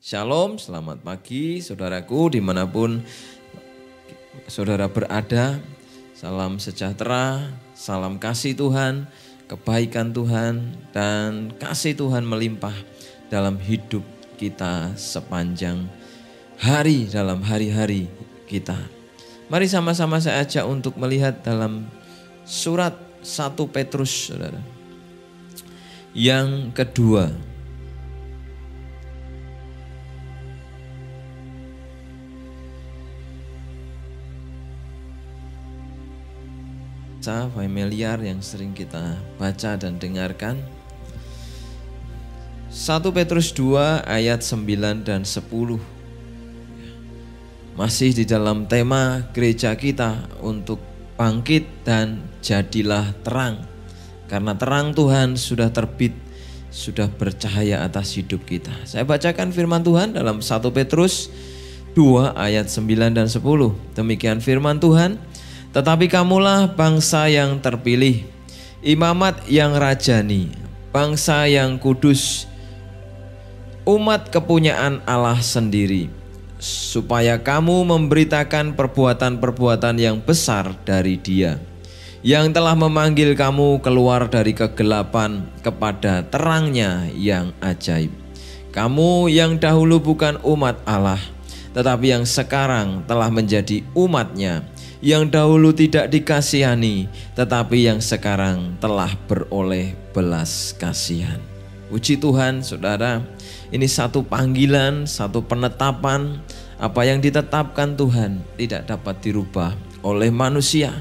Shalom, selamat pagi saudaraku dimanapun saudara berada. Salam sejahtera, salam kasih Tuhan, kebaikan Tuhan, dan kasih Tuhan melimpah dalam hidup kita sepanjang hari, dalam hari-hari kita. Mari sama-sama saya ajak untuk melihat dalam surat 1 Petrus, saudara, yang kedua. Familiar yang sering kita baca dan dengarkan. 1 Petrus 2 ayat 9 dan 10. Masih di dalam tema gereja kita untuk bangkit dan jadilah terang. Karena terang Tuhan sudah terbit, sudah bercahaya atas hidup kita. Saya bacakan firman Tuhan dalam 1 Petrus 2 ayat 9 dan 10. Demikian firman Tuhan. Tetapi kamulah bangsa yang terpilih, imamat yang rajani, bangsa yang kudus, umat kepunyaan Allah sendiri, supaya kamu memberitakan perbuatan-perbuatan yang besar dari Dia, yang telah memanggil kamu keluar dari kegelapan kepada terangnya yang ajaib. Kamu yang dahulu bukan umat Allah, tetapi yang sekarang telah menjadi umat-Nya, yang dahulu tidak dikasihani, tetapi yang sekarang telah beroleh belas kasihan. Puji Tuhan, saudara, ini satu panggilan, satu penetapan. Apa yang ditetapkan Tuhan tidak dapat dirubah oleh manusia.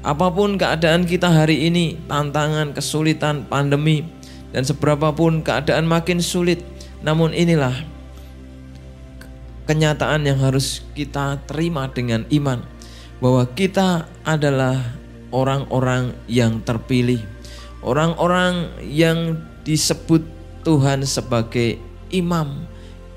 Apapun keadaan kita hari ini, tantangan, kesulitan, pandemi, dan seberapapun keadaan makin sulit, namun inilah kenyataan yang harus kita terima dengan iman, bahwa kita adalah orang-orang yang terpilih, orang-orang yang disebut Tuhan sebagai imam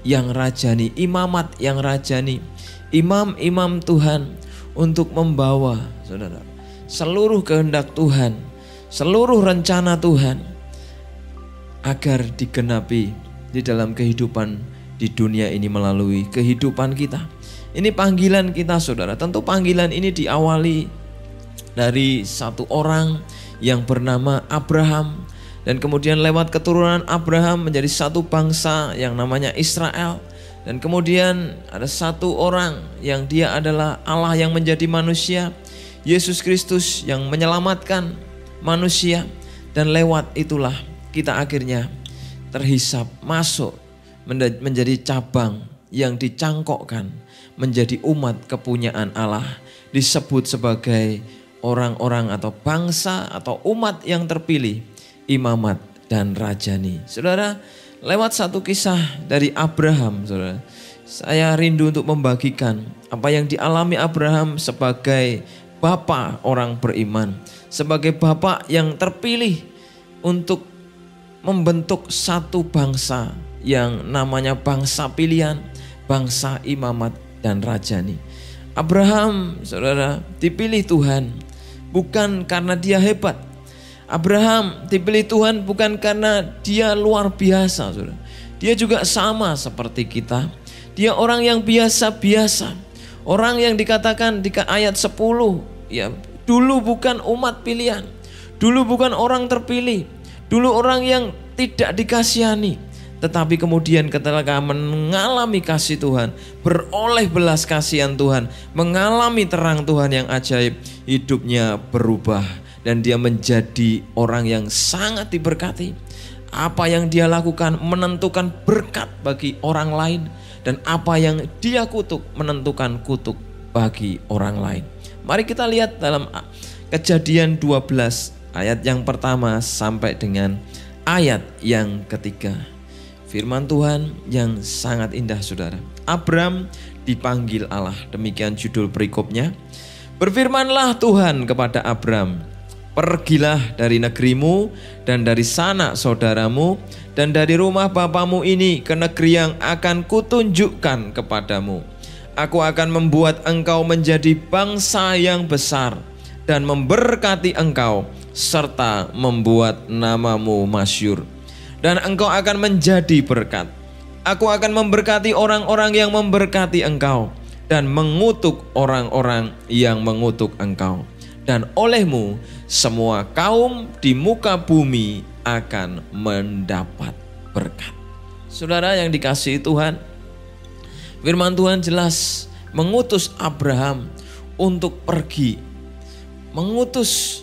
yang rajani, imamat yang rajani, imam-imam Tuhan untuk membawa, saudara, seluruh kehendak Tuhan, seluruh rencana Tuhan agar digenapi di dalam kehidupan di dunia ini melalui kehidupan kita. Ini panggilan kita, saudara. Tentu panggilan ini diawali dari satu orang yang bernama Abraham, dan kemudian lewat keturunan Abraham menjadi satu bangsa yang namanya Israel, dan kemudian ada satu orang yang dia adalah Allah yang menjadi manusia, Yesus Kristus yang menyelamatkan manusia, dan lewat itulah kita akhirnya terhisap masuk menjadi cabang yang dicangkokkan menjadi umat kepunyaan Allah, disebut sebagai orang-orang atau bangsa atau umat yang terpilih, imamat dan rajani. Saudara, lewat satu kisah dari Abraham, saudara, saya rindu untuk membagikan apa yang dialami Abraham sebagai bapa orang beriman, sebagai bapa yang terpilih untuk membentuk satu bangsa yang namanya bangsa pilihan, bangsa imamat dan rajani. Abraham, saudara, dipilih Tuhan bukan karena dia hebat. Abraham dipilih Tuhan bukan karena dia luar biasa, saudara. Dia juga sama seperti kita. Dia orang yang biasa-biasa. Orang yang dikatakan di ayat 10, ya, dulu bukan umat pilihan, dulu bukan orang terpilih, dulu orang yang tidak dikasihani. Tetapi kemudian ketika mengalami kasih Tuhan, beroleh belas kasihan Tuhan, mengalami terang Tuhan yang ajaib, hidupnya berubah dan dia menjadi orang yang sangat diberkati. Apa yang dia lakukan menentukan berkat bagi orang lain, dan apa yang dia kutuk menentukan kutuk bagi orang lain. Mari kita lihat dalam Kejadian 12 ayat yang pertama sampai dengan ayat yang ketiga. Firman Tuhan yang sangat indah, saudara. Abram dipanggil Allah, demikian judul perikopnya. Berfirmanlah Tuhan kepada Abram, pergilah dari negerimu dan dari sanak saudaramu dan dari rumah bapamu ini ke negeri yang akan kutunjukkan kepadamu. Aku akan membuat engkau menjadi bangsa yang besar dan memberkati engkau serta membuat namamu masyhur. Dan engkau akan menjadi berkat. Aku akan memberkati orang-orang yang memberkati engkau, dan mengutuk orang-orang yang mengutuk engkau. Dan olehmu semua kaum di muka bumi akan mendapat berkat. Saudara yang dikasihi Tuhan, firman Tuhan jelas mengutus Abraham untuk pergi, mengutus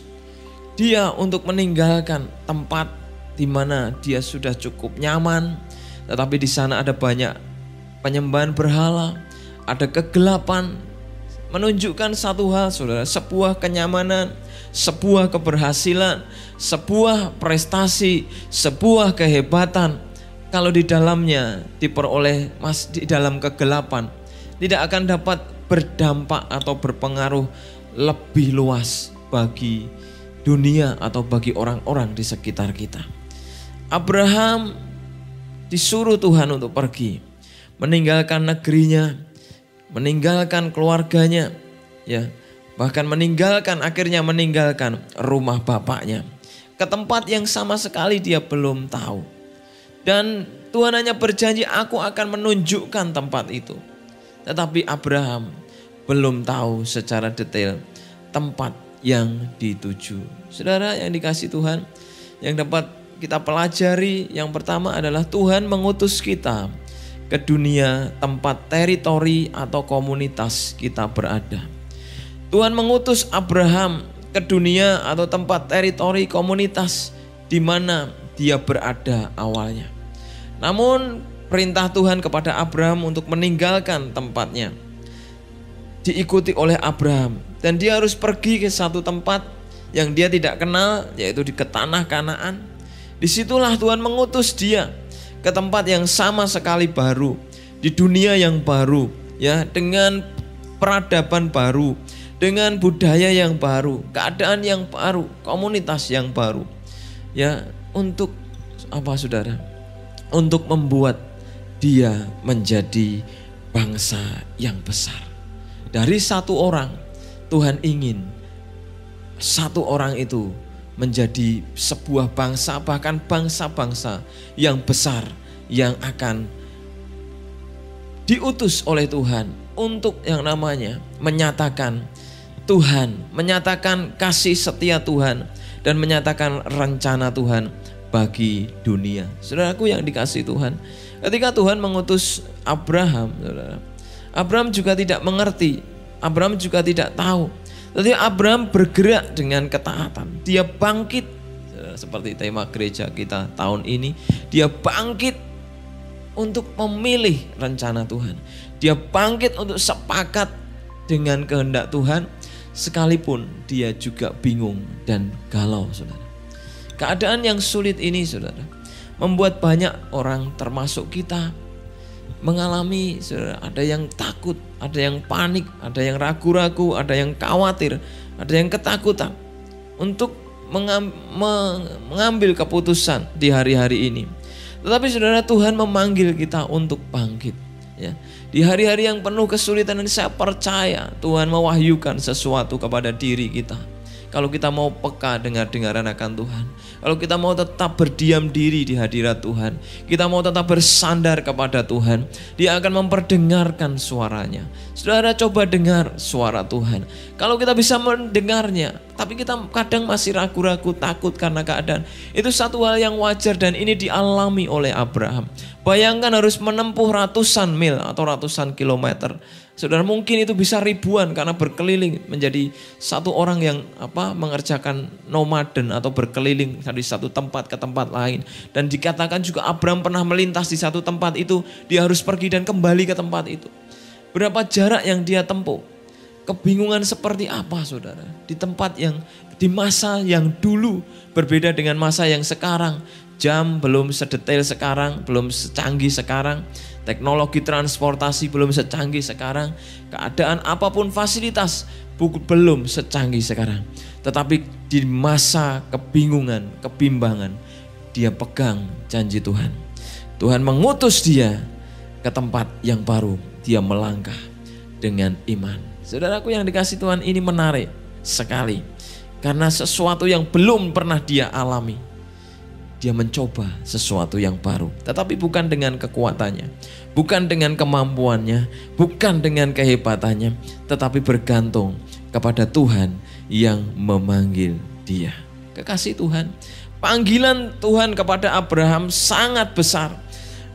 dia untuk meninggalkan tempat di mana dia sudah cukup nyaman, tetapi di sana ada banyak penyembahan berhala, ada kegelapan. Menunjukkan satu hal, saudara, sebuah kenyamanan, sebuah keberhasilan, sebuah prestasi, sebuah kehebatan, kalau di dalamnya diperoleh di dalam kegelapan, tidak akan dapat berdampak atau berpengaruh lebih luas bagi dunia atau bagi orang-orang di sekitar kita. Abraham disuruh Tuhan untuk pergi, meninggalkan negerinya, meninggalkan keluarganya, ya, bahkan akhirnya meninggalkan rumah bapaknya ke tempat yang sama sekali dia belum tahu. Dan Tuhan hanya berjanji, aku akan menunjukkan tempat itu. Tetapi Abraham belum tahu secara detail tempat yang dituju. Saudara yang dikasihi Tuhan, yang dapat kita pelajari yang pertama adalah Tuhan mengutus kita ke dunia tempat teritori atau komunitas kita berada. Tuhan mengutus Abraham ke dunia atau tempat teritori komunitas di mana dia berada awalnya. Namun perintah Tuhan kepada Abraham untuk meninggalkan tempatnya diikuti oleh Abraham, dan dia harus pergi ke satu tempat yang dia tidak kenal, yaitu ke tanah Kanaan. Disitulah Tuhan mengutus dia ke tempat yang sama sekali baru, di dunia yang baru, ya, dengan peradaban baru, dengan budaya yang baru, keadaan yang baru, komunitas yang baru, ya, untuk apa, saudara? Untuk membuat dia menjadi bangsa yang besar. Dari satu orang, Tuhan ingin satu orang itu menjadi sebuah bangsa, bahkan bangsa-bangsa yang besar, yang akan diutus oleh Tuhan untuk yang namanya menyatakan Tuhan, menyatakan kasih setia Tuhan, dan menyatakan rencana Tuhan bagi dunia. Saudaraku yang dikasihi Tuhan, ketika Tuhan mengutus Abraham, saudara, Abraham juga tidak mengerti, Abraham juga tidak tahu. Jadi Abraham bergerak dengan ketaatan. Dia bangkit, seperti tema gereja kita tahun ini. Dia bangkit untuk memilih rencana Tuhan. Dia bangkit untuk sepakat dengan kehendak Tuhan, sekalipun dia juga bingung dan galau, saudara. Keadaan yang sulit ini, saudara, membuat banyak orang termasuk kita mengalami, saudara, ada yang takut, ada yang panik, ada yang ragu-ragu, ada yang khawatir, ada yang ketakutan untuk mengambil keputusan di hari-hari ini. Tetapi saudara, Tuhan memanggil kita untuk bangkit, ya. Di hari-hari yang penuh kesulitan ini, saya percaya Tuhan mewahyukan sesuatu kepada diri kita. Kalau kita mau peka dengar-dengaran akan Tuhan, kalau kita mau tetap berdiam diri di hadirat Tuhan, kita mau tetap bersandar kepada Tuhan, Dia akan memperdengarkan suaranya. Saudara, coba dengar suara Tuhan. Kalau kita bisa mendengarnya, tapi kita kadang masih ragu-ragu, takut karena keadaan, itu satu hal yang wajar, dan ini dialami oleh Abraham. Bayangkan harus menempuh ratusan mil atau ratusan kilometer. Saudara, mungkin itu bisa ribuan karena berkeliling, menjadi satu orang yang mengerjakan nomaden atau berkeliling dari satu tempat ke tempat lain. Dan dikatakan juga Abraham pernah melintas di satu tempat itu, dia harus pergi dan kembali ke tempat itu. Berapa jarak yang dia tempuh? Kebingungan seperti apa, saudara? Di tempat yang, di masa yang dulu berbeda dengan masa yang sekarang. Jam belum sedetail sekarang, belum secanggih sekarang. Teknologi transportasi belum secanggih sekarang. Keadaan apapun fasilitas belum secanggih sekarang. Tetapi di masa kebingungan, kebimbangan, dia pegang janji Tuhan. Tuhan mengutus dia ke tempat yang baru. Dia melangkah dengan iman. Saudaraku yang dikasihi Tuhan, ini menarik sekali. Karena sesuatu yang belum pernah dia alami. dia mencoba sesuatu yang baru. Tetapi bukan dengan kekuatannya, bukan dengan kemampuannya, bukan dengan kehebatannya, tetapi bergantung kepada Tuhan yang memanggil dia. Kekasih Tuhan, panggilan Tuhan kepada Abraham sangat besar.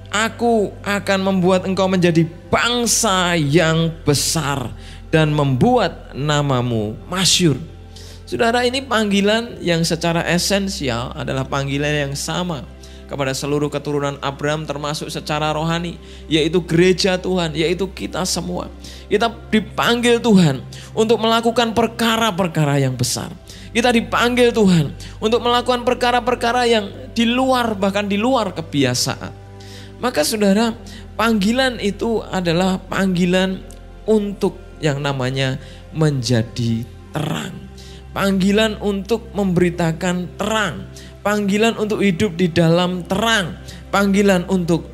Aku akan membuat engkau menjadi bangsa yang besar dan membuat namamu masyhur. Saudara, ini panggilan yang secara esensial adalah panggilan yang sama kepada seluruh keturunan Abraham, termasuk secara rohani, yaitu gereja Tuhan, yaitu kita semua. Kita dipanggil Tuhan untuk melakukan perkara-perkara yang besar. Kita dipanggil Tuhan untuk melakukan perkara-perkara yang di luar, bahkan di luar kebiasaan. Maka saudara, panggilan itu adalah panggilan untuk yang namanya menjadi terang. Panggilan untuk memberitakan terang, panggilan untuk hidup di dalam terang, panggilan untuk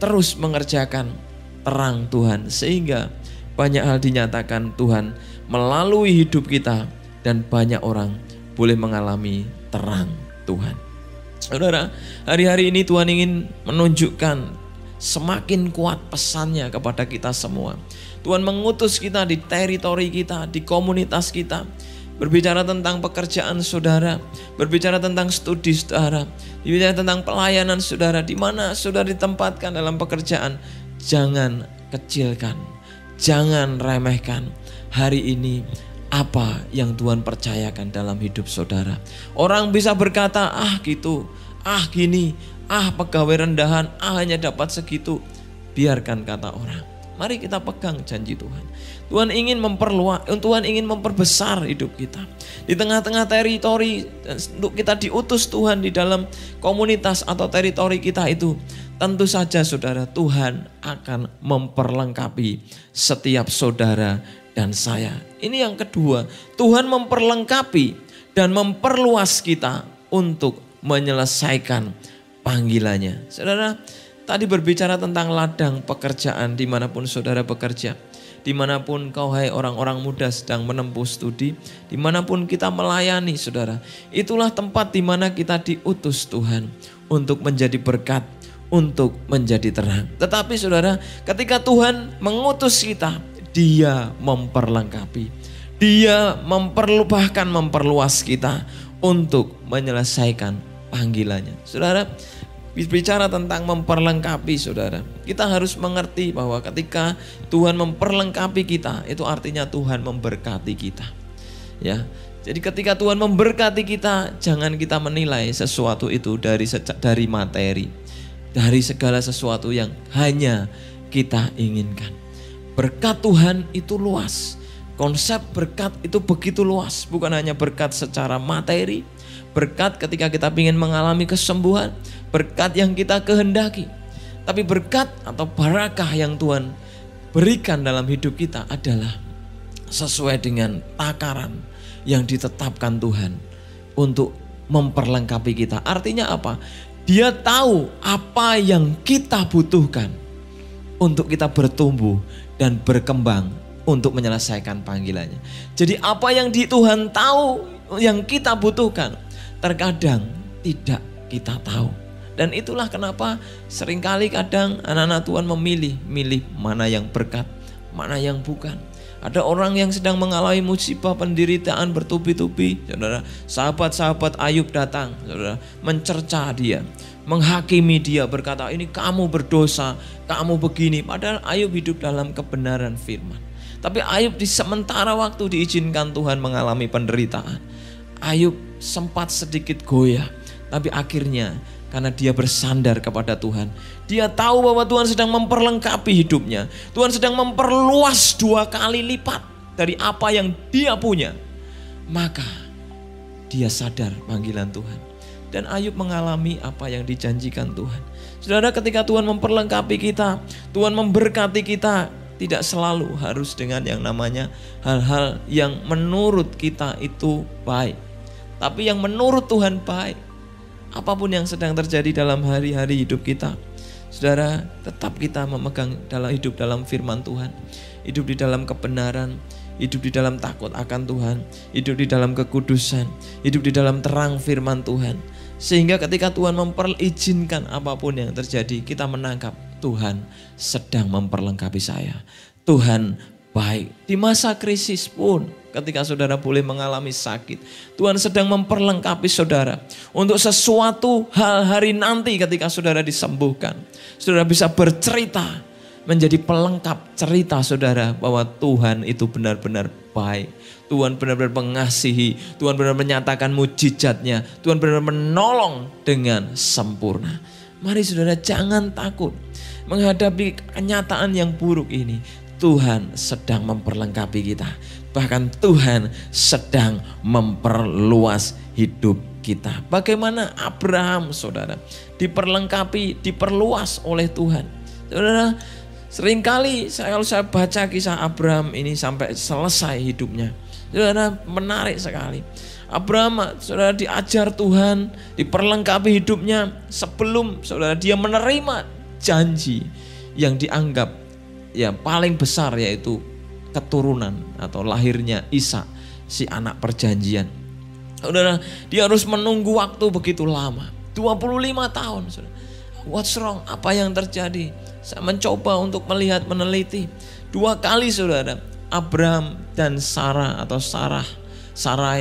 terus mengerjakan terang Tuhan, sehingga banyak hal dinyatakan Tuhan melalui hidup kita dan banyak orang boleh mengalami terang Tuhan. Saudara, hari-hari ini Tuhan ingin menunjukkan semakin kuat pesannya kepada kita semua. Tuhan mengutus kita di teritori kita, di komunitas kita, berbicara tentang pekerjaan saudara, berbicara tentang studi saudara, berbicara tentang pelayanan saudara, di mana saudara ditempatkan dalam pekerjaan. Jangan kecilkan, jangan remehkan hari ini apa yang Tuhan percayakan dalam hidup saudara. Orang bisa berkata, gitu, gini, pegawai rendahan, hanya dapat segitu. Biarkan kata orang. Mari kita pegang janji Tuhan. Tuhan ingin memperluas, Tuhan ingin memperbesar hidup kita. Di tengah-tengah teritori, untuk kita diutus Tuhan di dalam komunitas atau teritori kita itu, tentu saja saudara, Tuhan akan memperlengkapi setiap saudara dan saya. Ini yang kedua, Tuhan memperlengkapi dan memperluas kita untuk menyelesaikan panggilannya. Saudara, tadi berbicara tentang ladang pekerjaan dimanapun saudara bekerja. Dimanapun kau hai orang-orang muda sedang menempuh studi, dimanapun kita melayani saudara, itulah tempat dimana kita diutus Tuhan untuk menjadi berkat, untuk menjadi terang. Tetapi saudara, ketika Tuhan mengutus kita, Dia memperlengkapi, Dia bahkan memperluas kita untuk menyelesaikan panggilannya. Saudara, bicara tentang memperlengkapi saudara, kita harus mengerti bahwa ketika Tuhan memperlengkapi kita, itu artinya Tuhan memberkati kita. Ya, jadi ketika Tuhan memberkati kita, jangan kita menilai sesuatu itu dari materi, dari segala sesuatu yang hanya kita inginkan. Berkat Tuhan itu luas. Konsep berkat itu begitu luas, bukan hanya berkat secara materi, berkat ketika kita ingin mengalami kesembuhan, berkat yang kita kehendaki. Tapi berkat atau barakah yang Tuhan berikan dalam hidup kita adalah sesuai dengan takaran yang ditetapkan Tuhan untuk memperlengkapi kita. Artinya apa? Dia tahu apa yang kita butuhkan untuk kita bertumbuh dan berkembang untuk menyelesaikan panggilannya. Jadi apa yang Tuhan tahu yang kita butuhkan, terkadang tidak kita tahu. Dan itulah kenapa seringkali kadang anak-anak Tuhan memilih mana yang berkat, mana yang bukan. Ada orang yang sedang mengalami musibah, penderitaan bertubi-tubi, saudara. Sahabat-sahabat Ayub datang, saudara, mencerca dia, menghakimi dia, berkata ini kamu berdosa, kamu begini. Padahal Ayub hidup dalam kebenaran firman. Tapi Ayub di sementara waktu diizinkan Tuhan mengalami penderitaan, Ayub sempat sedikit goyah, tapi akhirnya karena dia bersandar kepada Tuhan, dia tahu bahwa Tuhan sedang memperlengkapi hidupnya. Tuhan sedang memperluas 2 kali lipat dari apa yang dia punya. Maka dia sadar panggilan Tuhan. Dan Ayub mengalami apa yang dijanjikan Tuhan. Saudara, ketika Tuhan memperlengkapi kita, Tuhan memberkati kita, tidak selalu harus dengan yang namanya hal-hal yang menurut kita itu baik. Tapi yang menurut Tuhan baik. Apapun yang sedang terjadi dalam hari-hari hidup kita, saudara, tetap kita memegang hidup dalam firman Tuhan, hidup di dalam kebenaran, hidup di dalam takut akan Tuhan, hidup di dalam kekudusan, hidup di dalam terang firman Tuhan. Sehingga ketika Tuhan memperizinkan apapun yang terjadi, kita menangkap Tuhan sedang memperlengkapi saya. Tuhan baik. Di masa krisis pun ketika saudara boleh mengalami sakit, Tuhan sedang memperlengkapi saudara untuk sesuatu hal hari nanti ketika saudara disembuhkan. Saudara bisa bercerita menjadi pelengkap cerita saudara bahwa Tuhan itu benar-benar baik. Tuhan benar-benar mengasihi, Tuhan benar-benar menyatakan mujizatnya, Tuhan benar-benar menolong dengan sempurna. Mari saudara jangan takut menghadapi kenyataan yang buruk ini. Tuhan sedang memperlengkapi kita. Bahkan Tuhan sedang memperluas hidup kita. Bagaimana Abraham saudara diperlengkapi, diperluas oleh Tuhan. Saudara, seringkali kalau saya baca kisah Abraham ini sampai selesai hidupnya, saudara, menarik sekali. Abraham saudara diajar Tuhan, diperlengkapi hidupnya sebelum saudara dia menerima janji yang dianggap paling besar, yaitu keturunan atau lahirnya Ishak, si anak perjanjian. Saudara, dia harus menunggu waktu begitu lama, 25 tahun. Saudara. What's wrong? Apa yang terjadi? Saya mencoba untuk melihat, meneliti. 2 kali saudara, Abraham dan Sarai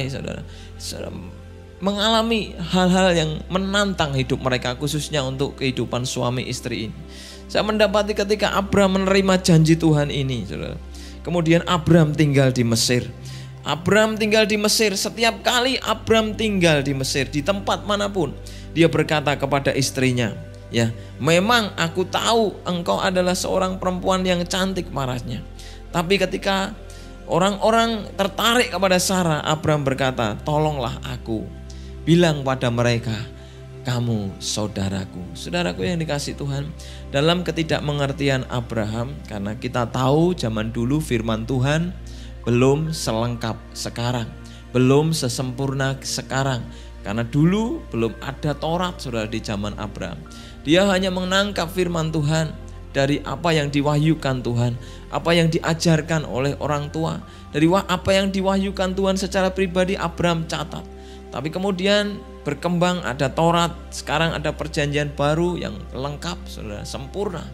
saudara, mengalami hal-hal yang menantang hidup mereka, khususnya untuk kehidupan suami istri ini. Saya mendapati ketika Abraham menerima janji Tuhan ini, saudara. Kemudian Abraham tinggal di Mesir. Abraham tinggal di Mesir. Setiap kali Abraham tinggal di Mesir, di tempat manapun, dia berkata kepada istrinya, memang aku tahu engkau adalah seorang perempuan yang cantik parasnya. Tapi ketika orang-orang tertarik kepada Sarah, Abraham berkata, tolonglah aku, bilang pada mereka, kamu saudaraku. Saudaraku yang dikasihi Tuhan, dalam ketidakmengertian Abraham, karena kita tahu zaman dulu firman Tuhan belum selengkap sekarang, belum sesempurna sekarang, karena dulu belum ada Taurat saudara di zaman Abraham. Dia hanya menangkap firman Tuhan dari apa yang diwahyukan Tuhan, apa yang diajarkan oleh orang tua, dari apa yang diwahyukan Tuhan secara pribadi Abraham catat. Tapi kemudian berkembang, ada Taurat, sekarang ada perjanjian baru yang lengkap, saudara, sempurna.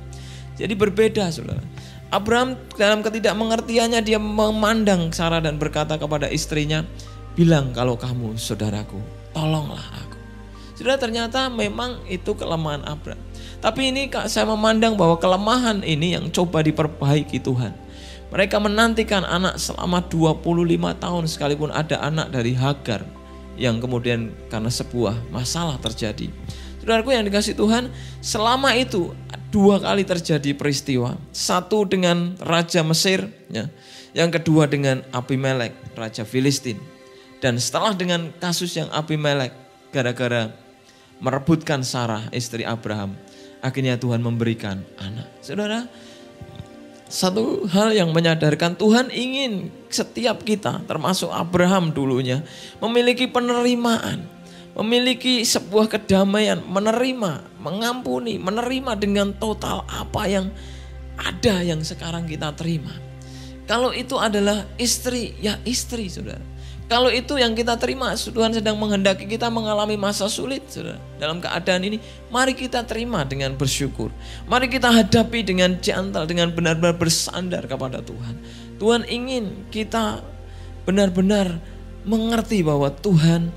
Jadi berbeda, saudara. Abraham dalam ketidakmengertiannya dia memandang Sarah dan berkata kepada istrinya, bilang kalau kamu saudaraku, tolonglah aku. Saudara, ternyata memang itu kelemahan Abraham. Tapi ini saya memandang bahwa kelemahan ini yang coba diperbaiki Tuhan. Mereka menantikan anak selama 25 tahun sekalipun ada anak dari Hagar, yang kemudian karena sebuah masalah terjadi. Saudaraku yang dikasihi Tuhan, selama itu 2 kali terjadi peristiwa. Satu dengan Raja Mesir, yang kedua dengan Abimelek, Raja Filistin. Dan setelah dengan kasus yang Abimelek, gara-gara merebutkan Sarah, istri Abraham, akhirnya Tuhan memberikan anak. Saudara, satu hal yang menyadarkan Tuhan ingin setiap kita, termasuk Abraham dulunya, memiliki penerimaan, memiliki sebuah kedamaian, menerima, mengampuni, menerima dengan total apa yang ada yang sekarang kita terima. Kalau itu adalah istri, ya istri, saudara. Kalau itu yang kita terima, Tuhan sedang menghendaki kita mengalami masa sulit, saudara. Dalam keadaan ini, mari kita terima dengan bersyukur. Mari kita hadapi dengan gentle, dengan benar-benar bersandar kepada Tuhan. Tuhan ingin kita benar-benar mengerti bahwa Tuhan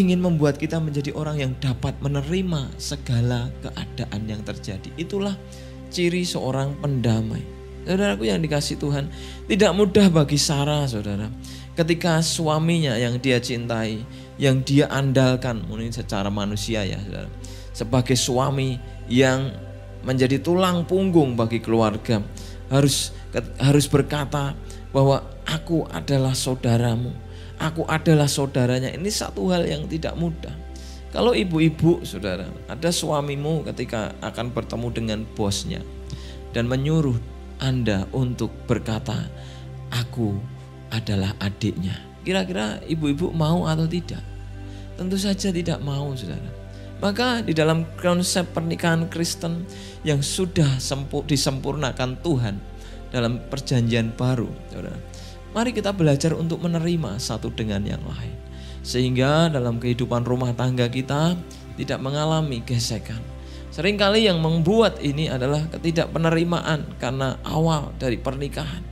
ingin membuat kita menjadi orang yang dapat menerima segala keadaan yang terjadi. Itulah ciri seorang pendamai. Saudaraku yang dikasihi Tuhan, tidak mudah bagi Sarah, saudara, ketika suaminya yang dia cintai, yang dia andalkan, mungkin secara manusia ya, saudara, sebagai suami yang menjadi tulang punggung bagi keluarga, harus berkata bahwa aku adalah saudaramu, aku adalah saudaranya. Ini satu hal yang tidak mudah. Kalau ibu-ibu, saudara, ada suamimu ketika akan bertemu dengan bosnya dan menyuruh Anda untuk berkata, aku adalah adiknya. Kira-kira ibu-ibu mau atau tidak? Tentu saja tidak mau, saudara. Maka di dalam konsep pernikahan Kristen yang sudah disempurnakan Tuhan, dalam perjanjian baru, saudara. Mari kita belajar untuk menerima satu dengan yang lain. Sehingga dalam kehidupan rumah tangga kita tidak mengalami gesekan. Seringkali yang membuat ini adalah ketidakpenerimaan karena awal dari pernikahan.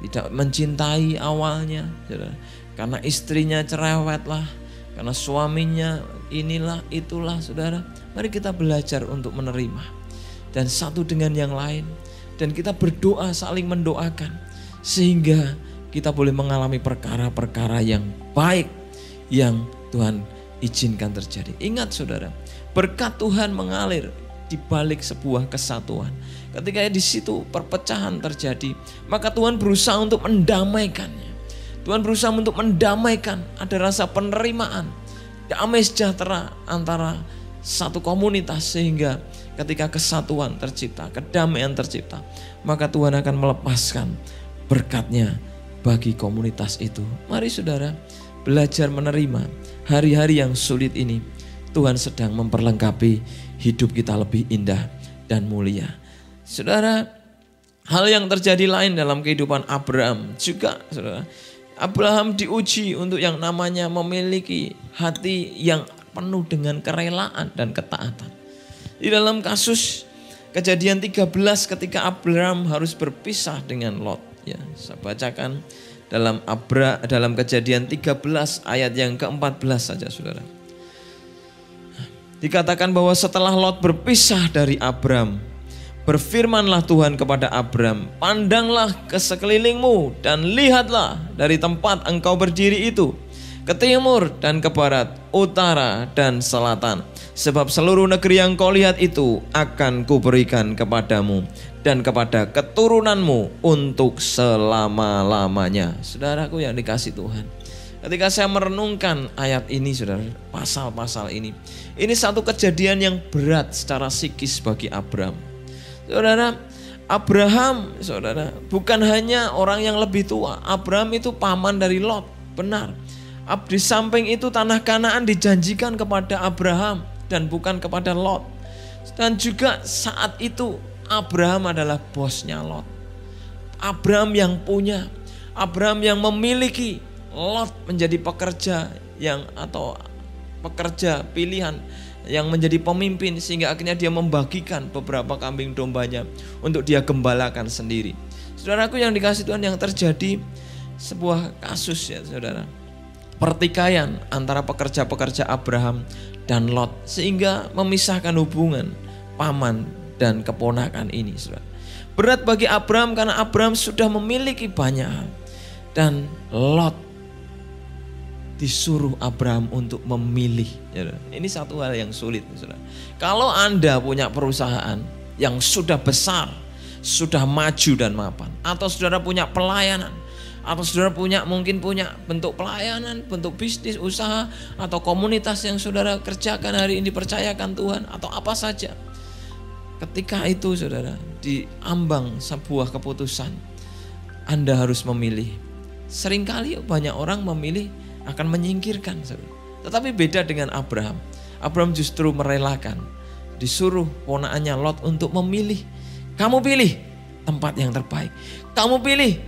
Tidak mencintai awalnya, saudara. Karena istrinya cerewet lah, karena suaminya inilah itulah, saudara. Mari kita belajar untuk menerima dan satu dengan yang lain. Dan kita berdoa, saling mendoakan. Sehingga kita boleh mengalami perkara-perkara yang baik yang Tuhan izinkan terjadi. Ingat saudara, berkat Tuhan mengalir di balik sebuah kesatuan. Ketika di situ perpecahan terjadi, maka Tuhan berusaha untuk mendamaikannya. Tuhan berusaha untuk mendamaikan, ada rasa penerimaan, damai sejahtera antara satu komunitas, sehingga ketika kesatuan tercipta, kedamaian tercipta, maka Tuhan akan melepaskan berkatnya bagi komunitas itu. Mari saudara belajar menerima hari-hari yang sulit ini. Tuhan sedang memperlengkapi hidup kita lebih indah dan mulia. Saudara, hal yang terjadi lain dalam kehidupan Abraham juga, saudara. Abraham diuji untuk yang namanya memiliki hati yang penuh dengan kerelaan dan ketaatan. Di dalam kasus Kejadian 13 ketika Abraham harus berpisah dengan Lot. Ya, saya bacakan dalam Kejadian 13 ayat yang ke-14 saja saudara. Dikatakan bahwa setelah Lot berpisah dari Abram, berfirmanlah Tuhan kepada Abram, pandanglah ke sekelilingmu dan lihatlah dari tempat engkau berdiri itu, ke timur dan ke barat, utara dan selatan. Sebab seluruh negeri yang kau lihat itu akan kuberikan kepadamu dan kepada keturunanmu untuk selama-lamanya. Saudaraku yang dikasih Tuhan, ketika saya merenungkan ayat ini saudara, pasal-pasal ini satu kejadian yang berat secara psikis bagi Abraham. Saudara, Abraham saudara bukan hanya orang yang lebih tua. Abraham itu paman dari Lot, benar. Di samping itu tanah Kanaan dijanjikan kepada Abraham dan bukan kepada Lot. Dan juga saat itu Abraham adalah bosnya Lot. Abraham yang punya, Abraham yang memiliki, Lot menjadi pekerja pekerja pilihan yang menjadi pemimpin, sehingga akhirnya dia membagikan beberapa kambing dombanya untuk dia gembalakan sendiri. Saudaraku yang dikasih Tuhan, yang terjadi sebuah kasus ya saudara, pertikaian antara pekerja-pekerja Abraham dan Lot, sehingga memisahkan hubungan paman dan keponakan ini. Saudara, berat bagi Abraham karena Abraham sudah memiliki banyak hal, dan Lot disuruh Abraham untuk memilih. Ini satu hal yang sulit, saudara. Kalau Anda punya perusahaan yang sudah besar, sudah maju dan mapan, atau saudara punya pelayanan, atau saudara mungkin punya bentuk pelayanan, bentuk bisnis, usaha, atau komunitas yang saudara kerjakan hari ini dipercayakan Tuhan, atau apa saja. Ketika itu saudara diambang sebuah keputusan, Anda harus memilih. Seringkali banyak orang memilih akan menyingkirkan, saudara. Tetapi beda dengan Abraham. Abraham justru merelakan, disuruh ponakannya Lot untuk memilih. Kamu pilih tempat yang terbaik, kamu pilih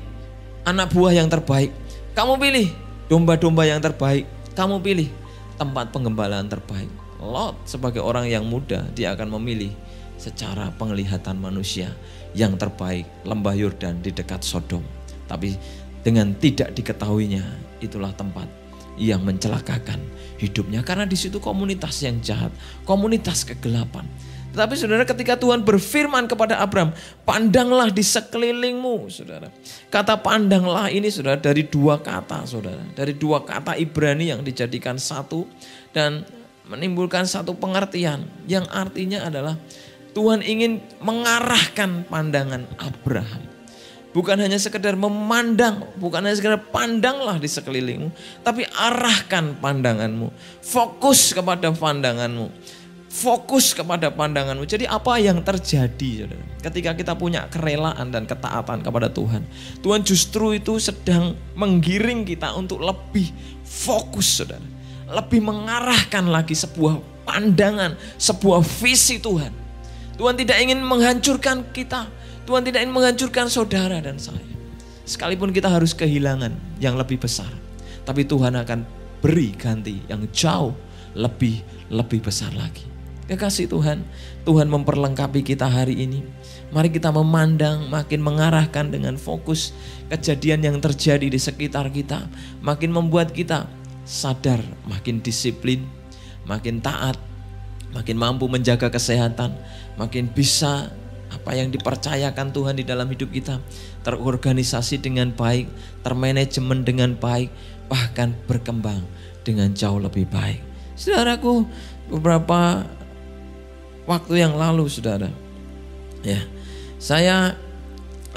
anak buah yang terbaik, kamu pilih domba-domba yang terbaik, kamu pilih tempat penggembalaan terbaik. Lot sebagai orang yang muda, dia akan memilih secara penglihatan manusia yang terbaik, lembah Yordan di dekat Sodom. Tapi dengan tidak diketahuinya, itulah tempat yang mencelakakan hidupnya, karena di situ komunitas yang jahat, komunitas kegelapan. Tetapi saudara, ketika Tuhan berfirman kepada Abraham, pandanglah di sekelilingmu, saudara. Kata pandanglah ini saudara dari dua kata, saudara. Dari dua kata Ibrani yang dijadikan satu dan menimbulkan satu pengertian yang artinya adalah Tuhan ingin mengarahkan pandangan Abraham. Bukan hanya sekedar memandang, bukan hanya sekedar pandanglah di sekelilingmu, tapi arahkan pandanganmu, fokus kepada pandanganmu. Fokus kepada pandanganmu. Jadi apa yang terjadi saudara, ketika kita punya kerelaan dan ketaatan kepada Tuhan, Tuhan justru itu sedang menggiring kita untuk lebih fokus saudara, lebih mengarahkan lagi sebuah pandangan, sebuah visi Tuhan. Tuhan tidak ingin menghancurkan kita. Tuhan tidak ingin menghancurkan saudara dan saya. Sekalipun kita harus kehilangan yang lebih besar, tapi Tuhan akan beri ganti yang jauh lebih besar lagi. Kekasih Tuhan, Tuhan memperlengkapi kita hari ini. Mari kita memandang, makin mengarahkan dengan fokus kejadian yang terjadi di sekitar kita. Makin membuat kita sadar, makin disiplin, makin taat, makin mampu menjaga kesehatan, makin bisa apa yang dipercayakan Tuhan di dalam hidup kita terorganisasi dengan baik, termanajemen dengan baik, bahkan berkembang dengan jauh lebih baik. Saudaraku, beberapa waktu yang lalu saudara, ya, saya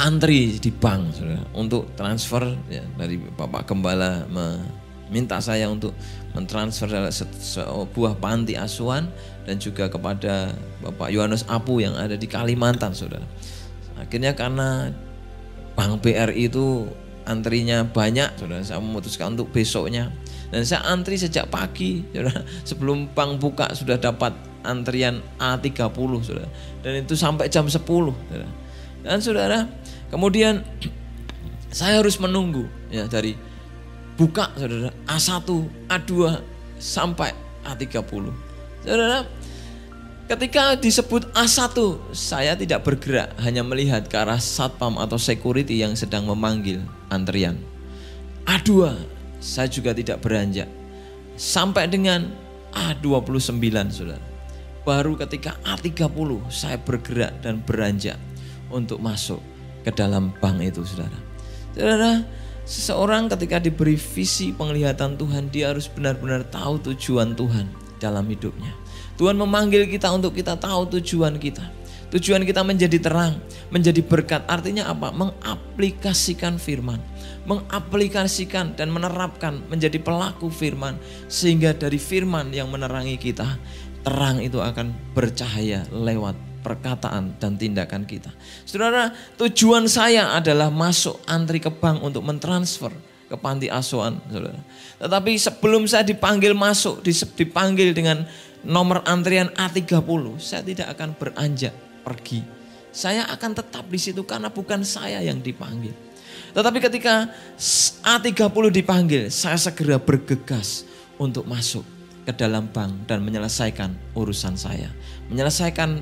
antri di bank saudara, untuk transfer ya, dari Bapak Gembala meminta saya untuk mentransfer sebuah panti asuhan dan juga kepada Bapak Yohanes Apu yang ada di Kalimantan saudara. Akhirnya karena Bank BRI itu antrinya banyak saudara, saya memutuskan untuk besoknya. Dan saya antri sejak pagi saudara, sebelum bank buka sudah dapat antrian A30 saudara. Dan itu sampai jam 10 saudara. Dan saudara, kemudian saya harus menunggu ya dari buka saudara A1, A2 sampai A30. Saudara, ketika disebut A1 saya tidak bergerak, hanya melihat ke arah satpam atau security yang sedang memanggil antrian. A2 saya juga tidak beranjak sampai dengan A29 saudara. Baru ketika A30 saya bergerak dan beranjak untuk masuk ke dalam bank itu saudara. Saudara, seseorang ketika diberi visi penglihatan Tuhan, dia harus benar-benar tahu tujuan Tuhan dalam hidupnya. Tuhan memanggil kita untuk kita tahu tujuan kita. Tujuan kita menjadi terang, menjadi berkat. Artinya apa? Mengaplikasikan firman, mengaplikasikan dan menerapkan menjadi pelaku firman. Sehingga dari firman yang menerangi kita, terang itu akan bercahaya lewat perkataan dan tindakan kita. Saudara, tujuan saya adalah masuk antri ke bank untuk mentransfer ke panti asuhan saudara. Tetapi sebelum saya dipanggil masuk, dipanggil dengan nomor antrian A30, saya tidak akan beranjak pergi. Saya akan tetap di situ karena bukan saya yang dipanggil. Tetapi ketika A30 dipanggil, saya segera bergegas untuk masuk ke dalam bank dan menyelesaikan urusan saya. Menyelesaikan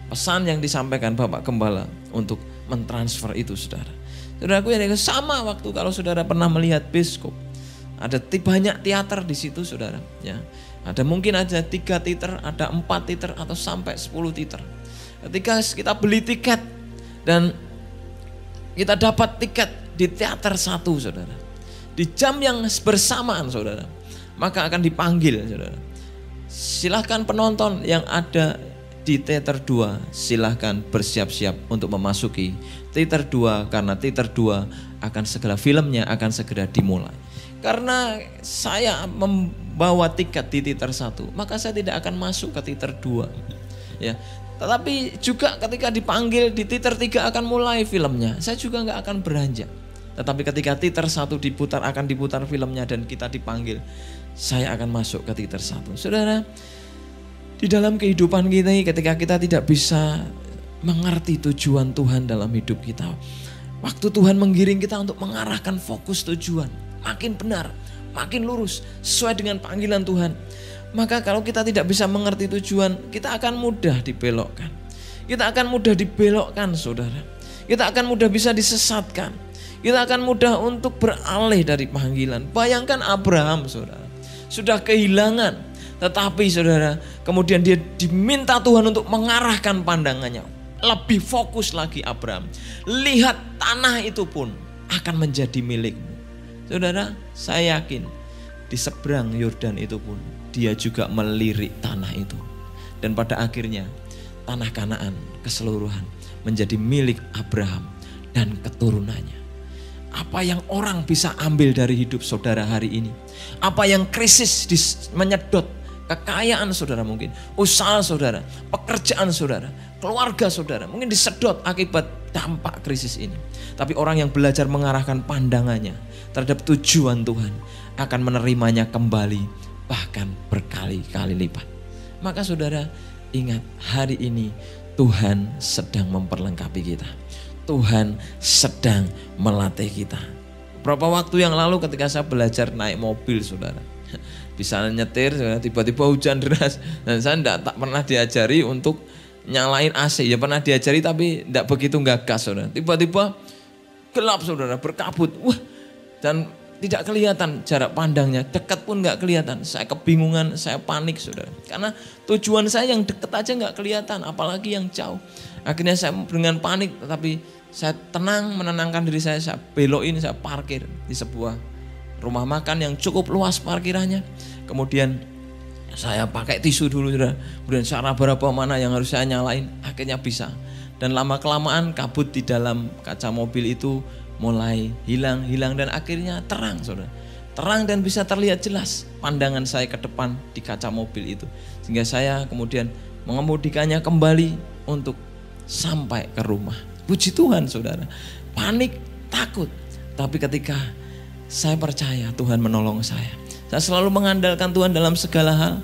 pesan yang disampaikan Bapak Gembala untuk mentransfer itu saudara. Saudaraku yang sama waktu kalau saudara pernah melihat bioskop, ada banyak teater di situ saudara. Ya, ada mungkin ada 3 teater, ada 4 teater atau sampai 10 teater. Ketika kita beli tiket dan kita dapat tiket di teater 1 saudara, di jam yang bersamaan saudara, maka akan dipanggil saudara. Silahkan penonton yang ada di teater 2 silahkan bersiap-siap untuk memasuki teater 2 karena teater 2 akan segera filmnya akan segera dimulai. Karena saya membawa tiket di teater 1, maka saya tidak akan masuk ke teater 2. Ya. Tetapi juga ketika dipanggil di teater 3 akan mulai filmnya, saya juga nggak akan beranjak. Tetapi ketika teater 1 akan diputar filmnya dan kita dipanggil, saya akan masuk ke teater 1. Saudara, di dalam kehidupan kita ketika kita tidak bisa mengerti tujuan Tuhan dalam hidup kita, waktu Tuhan menggiring kita untuk mengarahkan fokus tujuan, makin benar, makin lurus, sesuai dengan panggilan Tuhan. Maka kalau kita tidak bisa mengerti tujuan, kita akan mudah dibelokkan. Kita akan mudah dibelokkan saudara. Kita akan mudah bisa disesatkan. Kita akan mudah untuk beralih dari panggilan. Bayangkan Abraham saudara, sudah kehilangan. Tetapi saudara, kemudian dia diminta Tuhan untuk mengarahkan pandangannya. Lebih fokus lagi Abraham. Lihat tanah itu pun akan menjadi milikmu. Saudara, saya yakin di seberang Yordan itu pun dia juga melirik tanah itu. Dan pada akhirnya tanah Kanaan keseluruhan menjadi milik Abraham dan keturunannya. Apa yang orang bisa ambil dari hidup saudara hari ini? Apa yang krisis menyedot kekayaan saudara mungkin, usaha saudara, pekerjaan saudara, keluarga saudara mungkin disedot akibat dampak krisis ini. Tapi orang yang belajar mengarahkan pandangannya terhadap tujuan Tuhan akan menerimanya kembali, bahkan berkali-kali lipat. Maka saudara ingat, hari ini Tuhan sedang memperlengkapi kita. Tuhan sedang melatih kita. Beberapa waktu yang lalu ketika saya belajar naik mobil, saudara, bisa nyetir, saudara, tiba-tiba hujan deras dan saya tak pernah diajari untuk nyalain AC. Ya pernah diajari tapi tidak begitu gagas, saudara. Tiba-tiba gelap, saudara, berkabut. Wah, dan tidak kelihatan jarak pandangnya, dekat pun nggak kelihatan. Saya kebingungan, saya panik, saudara. Karena tujuan saya yang dekat aja nggak kelihatan, apalagi yang jauh. Akhirnya saya dengan panik, tetapi saya tenang, menenangkan diri saya belokin, saya parkir di sebuah rumah makan yang cukup luas parkirannya. Kemudian saya pakai tisu dulu, saudara. Kemudian saya raba-raba mana yang harus saya nyalain, akhirnya bisa. Dan lama-kelamaan kabut di dalam kaca mobil itu mulai hilang dan akhirnya terang, saudara. Terang dan bisa terlihat jelas pandangan saya ke depan di kaca mobil itu. Sehingga saya kemudian mengemudikannya kembali untuk sampai ke rumah. Puji Tuhan, saudara. Panik, takut. Tapi ketika saya percaya Tuhan menolong saya. Saya selalu mengandalkan Tuhan dalam segala hal.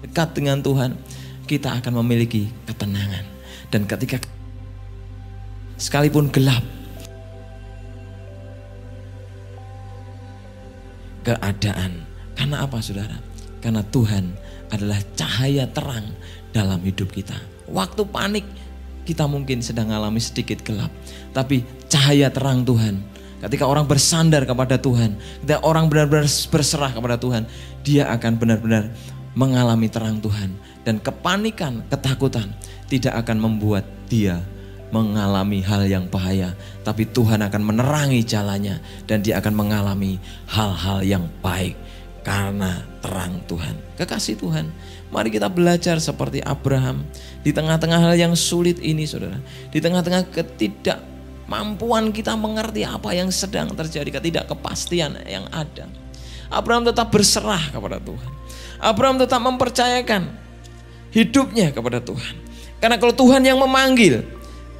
Dekat dengan Tuhan, kita akan memiliki ketenangan. Dan ketika sekalipun gelap keadaan. Karena apa, saudara? Karena Tuhan adalah cahaya terang dalam hidup kita. Waktu panik kita mungkin sedang mengalami sedikit gelap, tapi cahaya terang Tuhan, ketika orang bersandar kepada Tuhan, ketika orang benar-benar berserah kepada Tuhan, dia akan benar-benar mengalami terang Tuhan. Dan kepanikan, ketakutan tidak akan membuat dia mengalami hal yang bahaya, tapi Tuhan akan menerangi jalannya dan dia akan mengalami hal-hal yang baik karena terang Tuhan. Kekasih Tuhan, mari kita belajar seperti Abraham di tengah-tengah hal yang sulit ini, saudara. Di tengah-tengah ketidakmampuan kita mengerti apa yang sedang terjadi, ketidakkepastian yang ada, Abraham tetap berserah kepada Tuhan. Abraham tetap mempercayakan hidupnya kepada Tuhan. Karena kalau Tuhan yang memanggil,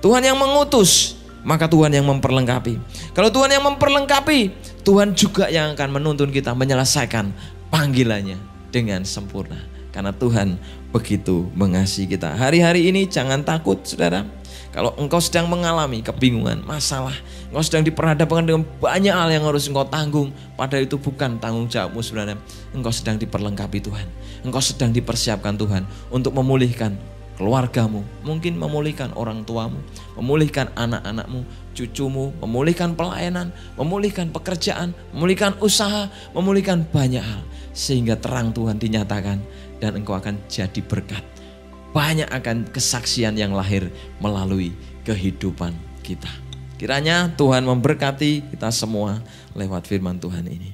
Tuhan yang mengutus, maka Tuhan yang memperlengkapi. Kalau Tuhan yang memperlengkapi, Tuhan juga yang akan menuntun kita menyelesaikan panggilannya dengan sempurna. Karena Tuhan begitu mengasihi kita. Hari-hari ini jangan takut, saudara. Kalau engkau sedang mengalami kebingungan, masalah, engkau sedang diperhadapkan dengan banyak hal yang harus engkau tanggung, padahal itu bukan tanggung jawabmu, saudara. Engkau sedang diperlengkapi Tuhan. Engkau sedang dipersiapkan Tuhan untuk memulihkan keluargamu, mungkin memulihkan orang tuamu, memulihkan anak-anakmu, cucumu, memulihkan pelayanan, memulihkan pekerjaan, memulihkan usaha, memulihkan banyak hal. Sehingga terang Tuhan dinyatakan dan engkau akan jadi berkat. Banyak akan kesaksian yang lahir melalui kehidupan kita. Kiranya Tuhan memberkati kita semua lewat firman Tuhan ini.